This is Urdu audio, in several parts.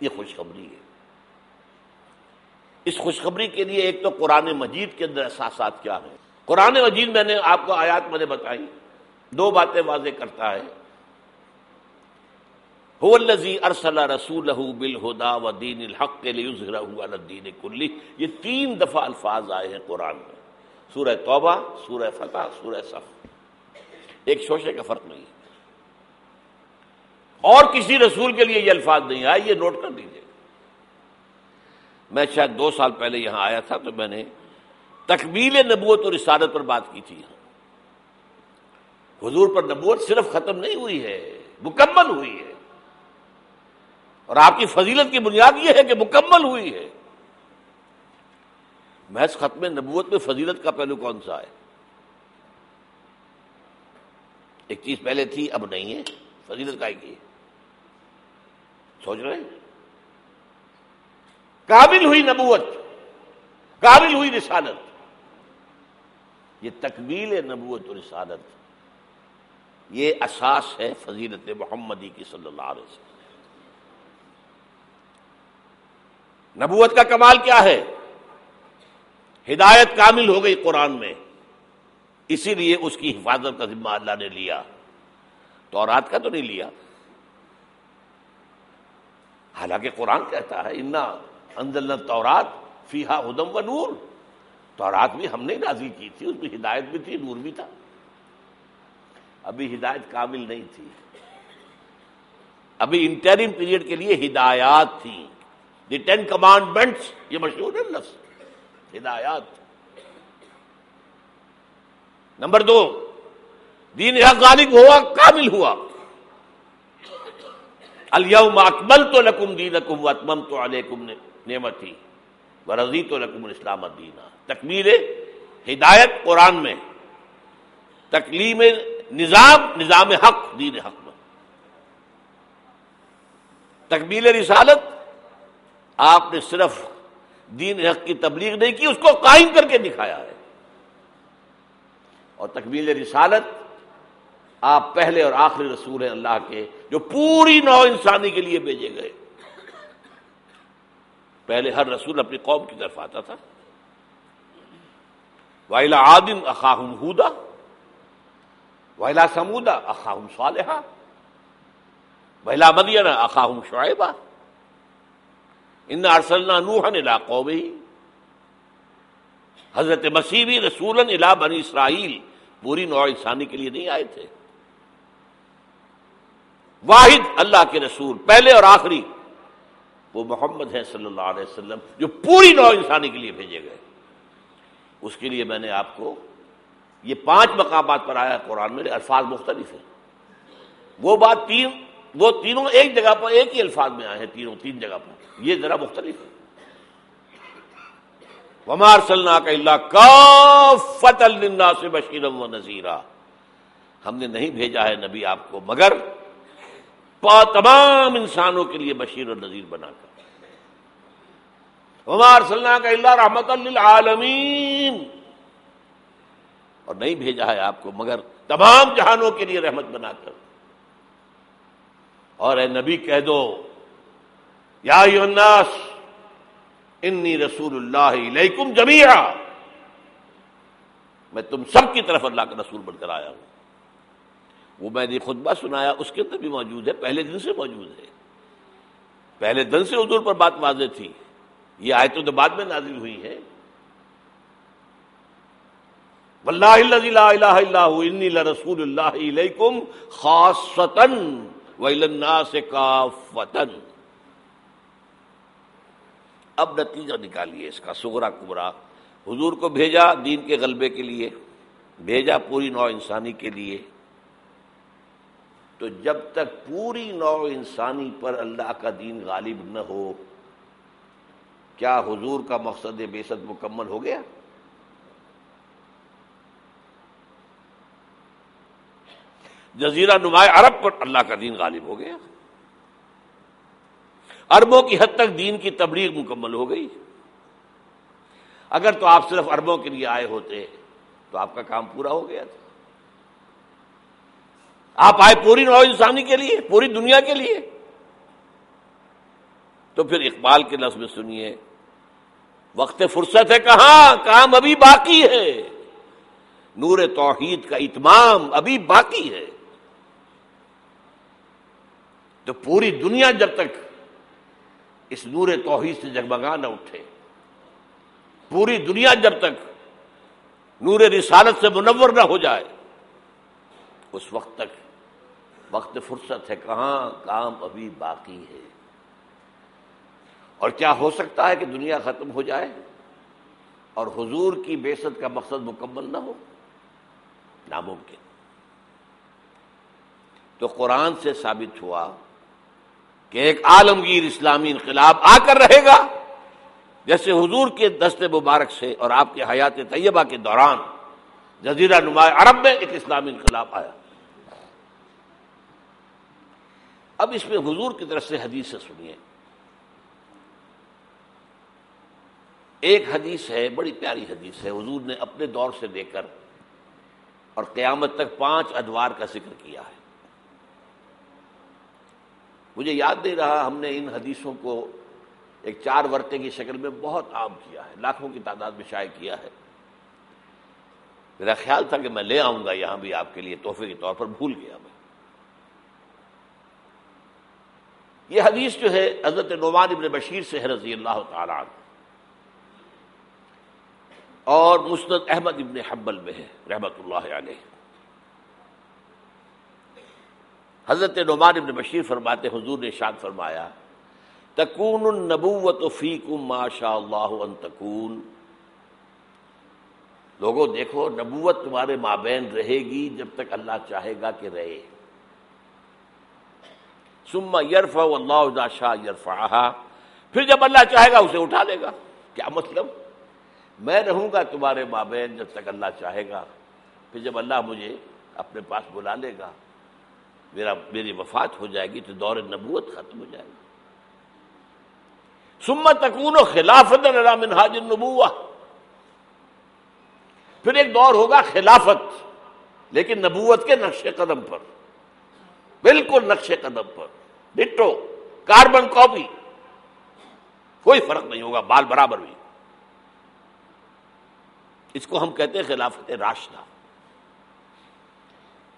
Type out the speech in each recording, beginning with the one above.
یہ خوشخبری ہے۔ اس خوشخبری کے لیے ایک تو قرآن مجید کے اندر احساسات کیا ہیں۔ قرآن مجید میں نے آپ کو آیات میں نے بتائی، دو باتیں واضح کرتا ہے۔ هو الذی ارسل رسولہ بالہدی ودین الحق لیظہرہ علی الدین کلہ، یہ 3 دفعہ الفاظ آئے ہیں قرآن میں، سورہ توبہ، سورہ فتح، سورہ صف، ایک شوشے کا فرق نہیں ہے۔ اور کسی رسول کے لیے یہ الفاظ نہیں آئے، یہ نوٹ کر لیجیے۔ میں شاید 2 سال پہلے یہاں آیا تھا تو میں نے تکمیل نبوت اور رسالت پر بات کی تھی۔ حضور پر نبوت صرف ختم نہیں ہوئی ہے، مکمل ہوئی ہے، اور آپ کی فضیلت کی بنیاد یہ ہے کہ مکمل ہوئی ہے۔ محض ختم نبوت میں فضیلت کا پہلو کون سا ہے؟ ایک چیز پہلے تھی اب نہیں ہے، فضیلت کا ایک ہے، سوچ رہے ہیں؟ کامل ہوئی نبوت، کامل ہوئی رسالت، یہ تکمیل نبوت و رسالت، یہ اساس ہے فضیلت محمدی کی صلی اللہ علیہ وسلم۔ نبوت کا کمال کیا ہے؟ ہدایت کامل ہو گئی قرآن میں، اسی لیے اس کی حفاظت کا ذمہ اللہ نے لیا، تورات کا تو نہیں لیا۔ حالانکہ قرآن کہتا ہے انا انزلنا التوراۃ فیہا ھدی و نور، تورات بھی ہم نے نازل کی تھی، اس میں ہدایت بھی تھی، نور بھی تھا۔ ابھی ہدایت کامل نہیں تھی، ابھی انٹرم پیریڈ کے لیے ہدایات تھی۔ دی 10 کمانڈمنٹس، یہ مشہور ہے لفظ ہدایات۔ نمبر 2، دین حق غالب ہوا، کامل ہوا۔ الیوم اکملت لکم دینکم واتممت علیکم نعمتی ورضیت لکم الاسلام دینا۔ تکمیل ہدایت قرآن میں، تکلیم نظام حق دین حق میں، تکمیل رسالت آپ نے صرف دین حق کی تبلیغ نہیں کی، اس کو قائم کر کے دکھایا ہے۔ اور تکمیل رسالت، آپ پہلے اور آخری رسول ہیں اللہ کے، جو پوری نوع انسانی کے لیے بھیجے گئے۔ پہلے ہر رسول اپنی قوم کی طرف آتا تھا۔ وَإِلَىٰ عَادٍ أَخَاهُمْ هُودًا وَإِلَىٰ ثَمُودَ أَخَاهُمْ صَالِحًا وَإِلَىٰ مَدْيَنَ أَخَاهُمْ شُعَيْبًا إِنَّا أَرْسَلْنَا نُوحًا إِلَىٰ قَوْمِهِ۔ حضرت مسیح بھی رسولاً إِلَىٰ بنی اسرائیل، پوری نوع انسانی کے لیے نہیں آئے تھے۔ واحد اللہ کے رسول پہلے اور آخری وہ محمد ہیں صلی اللہ علیہ وسلم، جو پوری نوع انسانی کے لیے بھیجے گئے۔ اس کے لیے میں نے آپ کو یہ 5 مقامات پر آیا قرآن میں، الفاظ مختلف ہیں۔ وہ تینوں ایک جگہ پر ایک ہی الفاظ میں آئے ہیں، تینوں 3 جگہ پر، یہ ذرا مختلف ہے۔ وَمَا أَرْسَلْنَاكَ إِلَّا كَافَّةً لِلنَّاسِ بَشِيرًا وَنَذِيرًا، ہم نے نہیں بھیجا ہے نبی آپ کو مگر تمام انسانوں کے لیے بشیر اور نذیر بنا کر۔ وَمَا أَرْسَلْنَاكَ إِلَّا رَحْمَةً لِلْعَالَمِينَ، اور نہیں بھیجا ہے آپ کو مگر تمام جہانوں کے لیے رحمت بنا کر۔ اور اے نبی کہہ دو یا ایھا الناس انی رسول اللہ الیکم جمیعا، میں تم سب کی طرف اللہ کا رسول بن کر آیا ہوں۔ وہ میں نے خطبہ سنایا، اس کے اندر بھی موجود ہے، پہلے دن سے موجود ہے، پہلے دن سے حضور پر بات واضح تھی۔ یہ آیتیں تو بعد میں نازل ہوئی ہیں۔ واللہ الذی لا الہ الا ھو انی لرسول اللہ الیکم خاصۃ وإلی الناس کافۃ۔ اب نتیجہ نکالیے اس کا صغرا کبرا۔ حضور کو بھیجا دین کے غلبے کے لیے، بھیجا پوری نوع انسانی کے لیے، تو جب تک پوری نوع انسانی پر اللہ کا دین غالب نہ ہو، کیا حضور کا مقصد بعثت مکمل ہو گیا؟ جزیرہ نماء عرب پر اللہ کا دین غالب ہو گیا، عربوں کی حد تک دین کی تبلیغ مکمل ہو گئی۔ اگر تو آپ صرف عربوں کے لیے آئے ہوتے تو آپ کا کام پورا ہو گیا تھا۔ آپ آئے پوری نوع انسانی کے لیے، پوری دنیا کے لیے۔ تو پھر اقبال کے لفظ میں سنیے، وقت فرصت ہے کہاں، کام ابھی باقی ہے، نور توحید کا اتمام ابھی باقی ہے۔ تو پوری دنیا جب تک اس نور توحید سے جگمگا نہ اٹھے، پوری دنیا جب تک نور رسالت سے منور نہ ہو جائے، اس وقت تک وقت فرصت ہے کہاں، کام ابھی باقی ہے۔ اور کیا ہو سکتا ہے کہ دنیا ختم ہو جائے اور حضور کی بعثت کا مقصد مکمل نہ ہو؟ ناممکن۔ تو قرآن سے ثابت ہوا کہ ایک عالمگیر اسلامی انقلاب آ کر رہے گا، جیسے حضور کے دست مبارک سے اور آپ کے حیات طیبہ کے دوران جزیرہ نما عرب میں ایک اسلامی انقلاب آیا۔ اب اس میں حضور کی طرف سے حدیث سے سنیے۔ ایک حدیث ہے، بڑی پیاری حدیث ہے، حضور نے اپنے دور سے لے کر اور قیامت تک 5 ادوار کا ذکر کیا ہے۔ مجھے یاد نہیں رہا، ہم نے ان حدیثوں کو ایک 4 ورقے کی شکل میں بہت عام کیا ہے، لاکھوں کی تعداد میں شائع کیا ہے۔ میرا خیال تھا کہ میں لے آؤں گا یہاں بھی آپ کے لیے تحفے کے طور پر، بھول گیا میں۔ یہ حدیث جو ہے حضرت نعمان ابن بشیر سے ہے رضی اللہ تعالی عنہ، اور مسند احمد ابن حنبل میں ہے رحمۃ اللہ علیہ۔ حضرت نعمان ابن بشیر فرماتے حضور نے ارشاد فرمایا، تکون النبوۃ فیکم ما شاء اللہ ان تکون، لوگوں دیکھو نبوت تمہارے مابین رہے گی جب تک اللہ چاہے گا کہ رہے۔ ثم یرفع اللہ اذا شاء یرفعها، پھر جب اللہ چاہے گا اسے اٹھا لے گا۔ کیا مطلب؟ میں رہوں گا تمہارے مابین جب تک اللہ چاہے گا، پھر جب اللہ مجھے اپنے پاس بلا لے گا، میری وفات ہو جائے گی تو دور نبوت ختم ہو جائے گا۔ ثم تکون خلافۃ علی منہاج النبوۃ، پھر ایک دور ہوگا خلافت، لیکن نبوت کے نقش قدم پر، بالکل نقش قدم پر، ڈٹو، کاربن کاپی، کوئی فرق نہیں ہوگا، بال برابر بھی۔ اس کو ہم کہتے ہیں خلافت راشدہ۔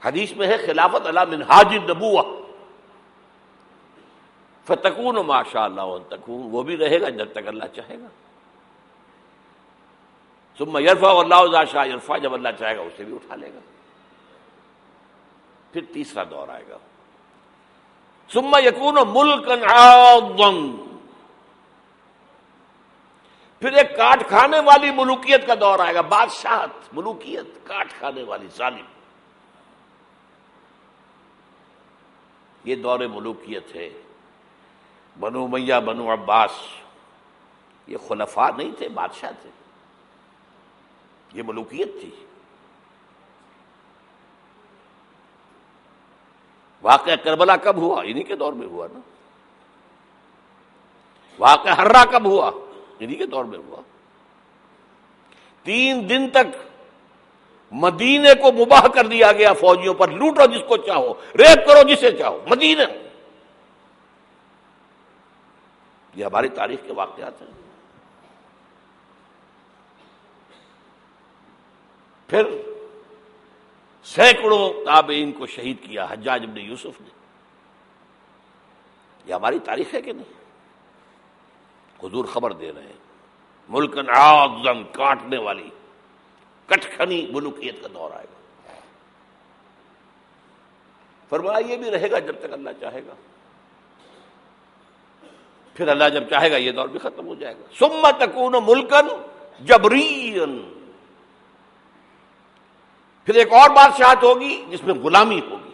حدیث میں ہے خلافت علی منہاج النبوۃ، فتکون ما شاء اللہ ان تکون، وہ بھی رہے گا جب تک اللہ چاہے گا۔ ثم یرفع اللہ اذا شاء یرفع، جب اللہ چاہے گا اسے بھی اٹھا لے گا۔ پھر تیسرا دور آئے گا، ثم یکون ملکا عاضا، پھر ایک کاٹ کھانے والی ملوکیت کا دور آئے گا، بادشاہت، ملوکیت، کاٹ کھانے والی، ظالم۔ یہ دور ملوکیت ہے۔ بنو امیہ، بنو عباس، یہ خلفاء نہیں تھے، بادشاہ تھے، یہ ملوکیت تھی۔ واقعہ کربلا کب ہوا؟ انہی کے دور میں ہوا نا۔ واقعہ ہررا کب ہوا؟ انہی کے دور میں ہوا۔ 3 دن تک مدینے کو مباح کر دیا گیا فوجیوں پر، لوٹو جس کو چاہو، ریپ کرو جسے چاہو، مدینے۔ یہ ہماری تاریخ کے واقعات ہیں۔ پھر سینکڑوں تابعین کو شہید کیا حجاج ابن یوسف نے۔ یہ ہماری تاریخ ہے کہ نہیں؟ حضور خبر دے رہے ہیں، ملکن عاضن، کاٹنے والی، کٹکھنی ملوکیت کا دور آئے گا۔ فرمایا یہ بھی رہے گا جب تک اللہ چاہے گا، پھر اللہ جب چاہے گا یہ دور بھی ختم ہو جائے گا۔ ثم تکون ملکن جبرین، پھر ایک اور بادشاہت ہوگی جس میں غلامی ہوگی۔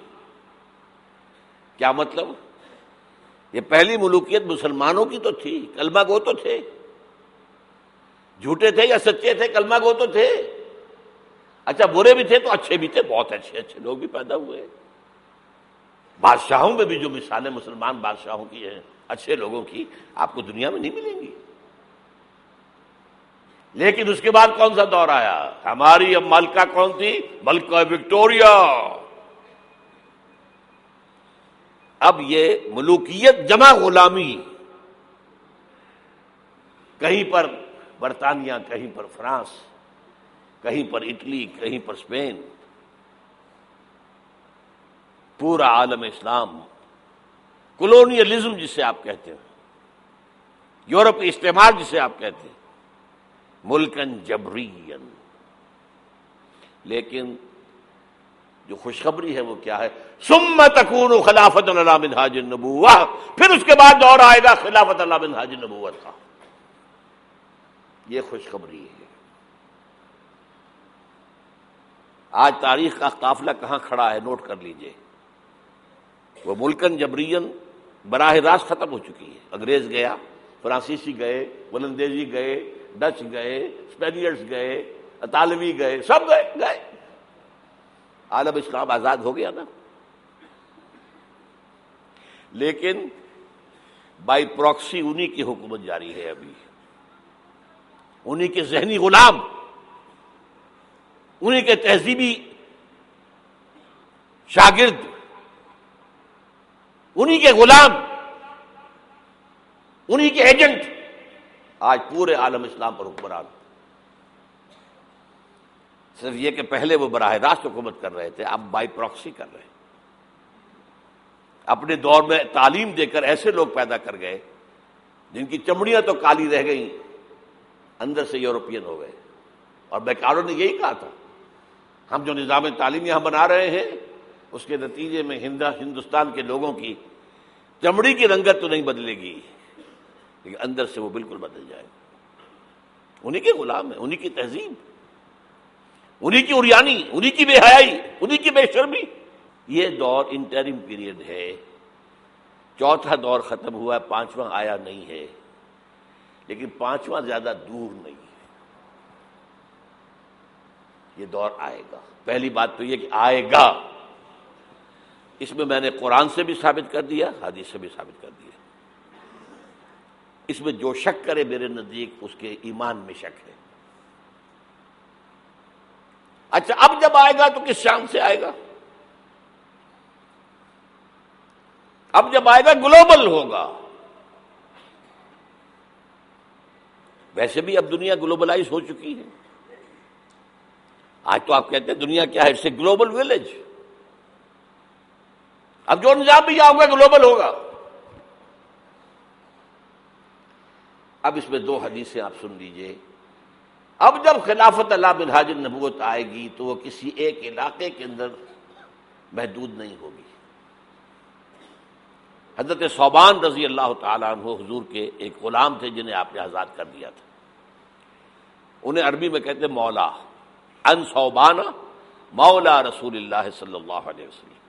کیا مطلب؟ یہ پہلی ملوکیت مسلمانوں کی تو تھی، کلمہ گو تو تھے، جھوٹے تھے یا سچے تھے، کلمہ گو تو تھے، اچھا برے بھی تھے تو اچھے بھی تھے، بہت اچھے لوگ بھی پیدا ہوئے۔ بادشاہوں میں بھی جو مثالیں مسلمان بادشاہوں کی ہیں اچھے لوگوں کی، آپ کو دنیا میں نہیں ملیں گی۔ لیکن اس کے بعد کون سا دور آیا؟ ہماری اب ملکہ کون تھی؟ ملکہ وکٹوریہ۔ اب یہ ملوکیت جمع غلامی، کہیں پر برطانیہ، کہیں پر فرانس، کہیں پر اٹلی، کہیں پر اسپین، پورا عالم اسلام کولونیلزم جسے آپ کہتے ہیں، یورپی استعمار جسے آپ کہتے ہیں، ملکن جبرین. لیکن جو خوشخبری ہے وہ کیا ہے؟ ثم تکون خلافت علی منہاج النبوہ، پھر اس کے بعد دور آئے گا خلافت علی منہاج النبوت کا. یہ خوشخبری ہے. آج تاریخ کا قافلہ کہاں کھڑا ہے نوٹ کر لیجئے. وہ ملکن جبرین براہ راست ختم ہو چکی ہے. انگریز گیا، فرانسیسی گئے، ولندیزی گئے، ڈچ گئے، اسپینیئرز گئے، اطالوی گئے، سب گئے. عالم اسلام آزاد ہو گیا نا. لیکن بائی پراکسی انہی کی حکومت جاری ہے ابھی، انہی کے ذہنی غلام، انہی کے تہذیبی شاگرد، انہی کے غلام، انہی کے ایجنٹ آج پورے عالم اسلام پر حکمران. صرف یہ کہ پہلے وہ براہ راست حکومت کر رہے تھے، اب بائی پراکسی کر رہے ہیں. اپنے دور میں تعلیم دے کر ایسے لوگ پیدا کر گئے جن کی چمڑیاں تو کالی رہ گئیں، اندر سے یورپین ہو گئے. اور بیکاروں نے یہی کہا تھا ہم جو نظام تعلیم یہاں بنا رہے ہیں اس کے نتیجے میں ہندوستان کے لوگوں کی چمڑی کی رنگت تو نہیں بدلے گی لیکن اندر سے وہ بالکل بدل جائے. انہی کے غلام ہیں، انہی کی تہذیب، انہی کی عریانی، انہی کی بے حیائی، انہی کی بے شرمی. یہ دور انٹرم پیریڈ ہے. چوتھا دور ختم ہوا ہے، پانچواں آیا نہیں ہے. لیکن پانچواں زیادہ دور نہیں ہے. یہ دور آئے گا. پہلی بات تو یہ کہ آئے گا. اس میں نے قرآن سے بھی ثابت کر دیا، حدیث سے بھی ثابت کر دیا. اس میں جو شک کرے میرے نزدیک اس کے ایمان میں شک ہے. اچھا اب جب آئے گا تو کس شان سے آئے گا؟ اب جب آئے گا گلوبل ہوگا. ویسے بھی اب دنیا گلوبلائز ہو چکی ہے. آج تو آپ کہتے ہیں دنیا کیا ہے؟ It's a global village. اب جو نظام بھی آؤگا گلوبل ہوگا. اب اس میں دو حدیثیں آپ سن لیجئے. اب جب خلافت علی منہاج النبوت آئے گی تو وہ کسی ایک علاقے کے اندر محدود نہیں ہوگی. حضرت ثوبان رضی اللہ تعالیٰ عنہ حضور کے ایک غلام تھے جنہیں آپ نے آزاد کر دیا تھا. انہیں عربی میں کہتے مولا. ان ثوبان مولا رسول اللہ صلی اللہ علیہ وسلم.